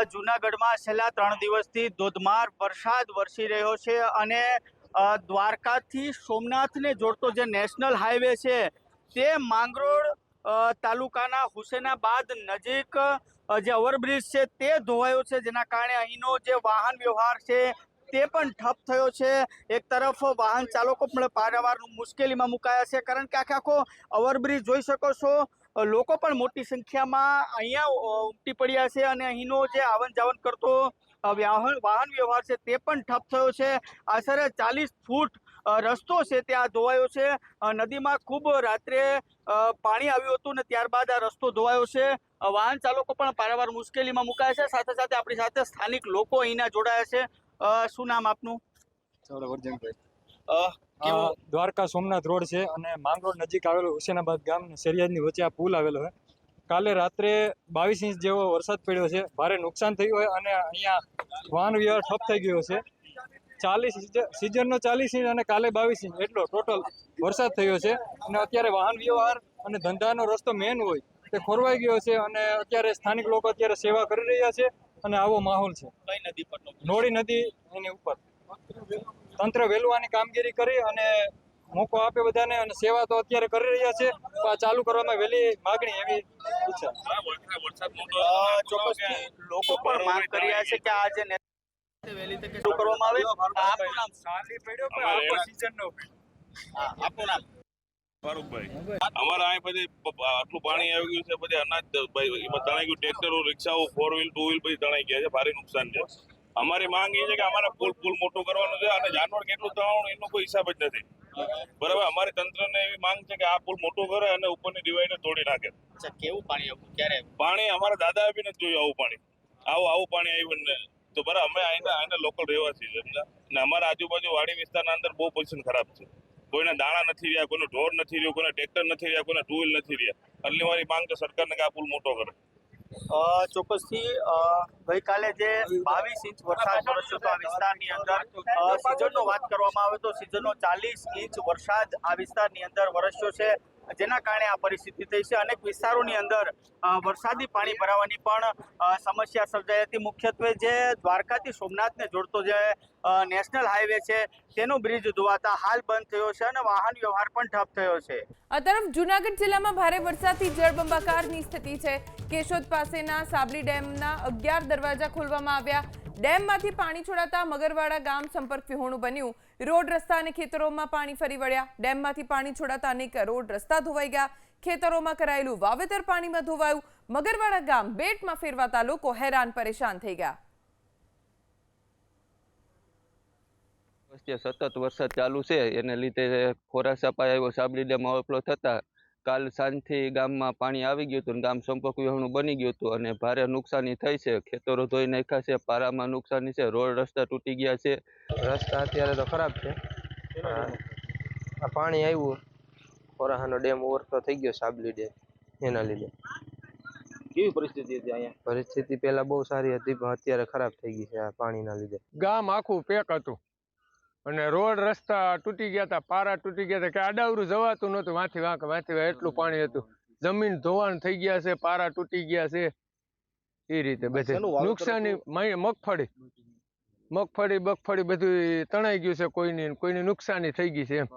જૂનાગઢમાં છેલ્લા 3 દિવસથી ધોધમાર વરસાદ વરસી રહ્યો છે અને દ્વારકાથી સોમનાથને જોડતો જે નેશનલ હાઈવે છે તે માંગરોળ તાલુકાના હુસેનાબાદ નજીક જે ઓવરબ્રિજ છે તે ધોવાયો છે, જેના કારણે અહીંનો જે વાહન વ્યવહાર છે તે પણ ઠપ થયો છે। એક તરફ વાહન ચાલકો પણ પારાવાર મુશ્કેલીમાં મુકાયા છે, કારણ કે આખો ઓવરબ્રિજ જોઈ શકો છો, લોકો પણ મોટી સંખ્યામાં અહીંયા ઉમટી પડ્યા છે અને અહીંનો જે આવન જાવન કરતો વાહન વ્યવહાર છે તે પણ ઠપ થયો છે। આશરે 40 ફૂટ રસ્તો છે ત્યાં ધોવાયો છે। નદીમાં ખૂબ રાત્રે પાણી આવ્યું હતું ને ત્યારબાદ આ રસ્તો ધોવાયો છે। વાહન ચાલકો પણ પારાવાર મુશ્કેલીમાં મુકાયા છે। સાથે સાથે આપણી સાથે સ્થાનિક લોકો અહીંના જોડાયા છે। શું નામ આપનું? દ્વારકા સોમનાથ રોડ છે અને માંગરોળ નજીક આવેલો હુસેનાબાદ ગામ શરિયાદની વચ્ચે આ પુલ આવેલો છે। કાલે રાત્રે 22 ઇંચ જેવો વરસાદ પડ્યો છે, ભારે નુકસાન થયું હોય અને અહીંયા વાહન વ્યવહાર ઠપ થઈ ગયો છે। 40 ઇંચ અને કાલે 22 ઇંચ એટલો ટોટલ વરસાદ થયો છે અને અત્યારે વાહન વ્યવહાર અને ધંધાનો રસ્તો મેન હોય તે ખોરવાઈ ગયો છે અને અત્યારે સ્થાનિક લોકો અત્યારે સેવા કરી રહ્યા છે અને આવો માહોલ છે। કઈ નદી પર? નોળી નદી એની ઉપર તંત્ર વહેલવાની કામગીરી કરી અને મોકો આપે બધાને અને સેવા તો અત્યારે કરી રહ્યા છે, ચાલુ કરવામાં વહેલી માગણી એવી ઈચ્છા। ચોક્કસથી લોકો પણ માંગ કરી રહ્યા છે કે આ જે વહેલી તકે શરૂ કરવામાં આવે। આપનું નામ? આપનું નામ? ફારૂકભાઈ, અમારા અહીં પછી આટલું પાણી આવી ગયું છે, પછી અનાજ તણાઈ ગયું, ટ્રેક્ટરો, રિક્ષાઓ, 4 વ્હીલ 2 વ્હીલ પછી તણાઈ ગયા છે, ભારે નુકસાન છે। અમારી માંગ એ છે કે અમારા પુલ મોટો કરવાનો છે અને જાનવર કેટલું તણાવવાનું એનો કોઈ હિસાબ જ નથી, બરાબર। અમારી તંત્રને એવી માંગ છે કે આ પુલ મોટો કરે અને ઉપરની ડિવાઈડર તોડી નાખે। કેવું પાણી આવ્યું? ક્યારે પાણી અમારા દાદા બી નથી જોયું આવું પાણી, આવું પાણી આવ્યું ને તો બરાબર। અમે અહીંના લોકલ રહેવાસી છે ને અમારા આજુબાજુ વાડી વિસ્તારના અંદર બહુ પોઝિશન ખરાબ છે, કોઈને દાણા નથી રહ્યા, કોઈને ઢોર નથી રહ્યું, કોઈને ટ્રેક્ટર નથી રહ્યા, કોઈને 2 વ્હીલ નથી રહ્યા। એટલે મારી માંગ છે સરકારને કે આ પુલ મોટો કરે। ચોક્કસથી ગઈકાલે જે 22 ઇંચ વરસાદ વરસ્યો હતો આ વિસ્તારની અંદર, સિઝનનો વાત કરવામાં આવે તો સિઝનનો 40 ઇંચ વરસાદ આ વિસ્તારની અંદર વરસ્યો છે, જેના કારણે આ પરિસ્થિતિ થઈ છે। અનેક વિસ્તારોની અંદર વરસાદી પાણી ભરાવાની પણ સમસ્યા સર્જાઈ હતી। મુખ્યત્વે જે દ્વારકાથી સોમનાથને જોડતો જે નેશનલ હાઈવે છે તેનો બ્રિજ ધોવાતા હાલ બંધ થયો છે અને વાહન વ્યવહાર પણ ઠપ થયો છે। આ તરફ જૂનાગઢ જિલ્લામાં ભારે વરસાદથી જળબંબાકારની સ્થિતિ છે। કેશોદ પાસેના સાબલી ડેમના 11 દરવાજા ખોલવામાં આવ્યા। ડેમમાંથી પાણી છોડાતા મગરવાડા ગામ સંપર્ક વિહોણું બન્યું। રોડ રસ્તા અને ખેતરોમાં પાણી ફરી વળ્યા। ડેમમાંથી પાણી છોડાતા અનેક રોડ રસ્તા ધોવાઈ ગયા। ખેતરોમાં કરાયેલું વાવેતર પાણીમાં ધોવાયું। મગરવાડા ગામ બેટમાં ફેરવાતા લોકો હેરાન પરેશાન થઈ ગયા। સતત વરસાદ ચાલુ છે, એને લીધે ખોરાસાપા આવ્યો, સાબલી ડેમ ઓવરફ્લો થતા કાલ સાંજથી ગામમાં પાણી આવી ગયું હતું, ગામ સંપર્ક વિહોણું બની ગયું હતું અને ભારે નુકસાની થઈ છે। ખેતરો ધોઈ નાખ્યા છે, પારામાં નુકસાની છે, રોડ રસ્તા તૂટી ગયા છે। રસ્તા અત્યારે તો ખરાબ છે, આ પાણી આવ્યું, ખોરાહાનો ડેમ ઓવરફ્લો થઈ ગયો, સાબલી ડેમ, એના લીધે। કેવી પરિસ્થિતિ હતી અહીંયા? પરિસ્થિતિ પહેલા બહુ સારી હતી પણ અત્યારે ખરાબ થઈ ગઈ છે આ પાણીના લીધે। ગામ આખું પેક હતું અને રોડ રસ્તા તૂટી ગયા હતા, પારા તૂટી ગયા હતા કે આડાવરું જવાતું નહોતું, વાંથી વાંક એટલું પાણી હતું। જમીન ધોવાણ થઈ ગયા છે, પારા તૂટી ગયા છે, એ રીતે બધે નુકસાની। મગફળી બધું તણાઈ ગયું છે, કોઈની નુકસાની થઈ ગઈ છે એમ।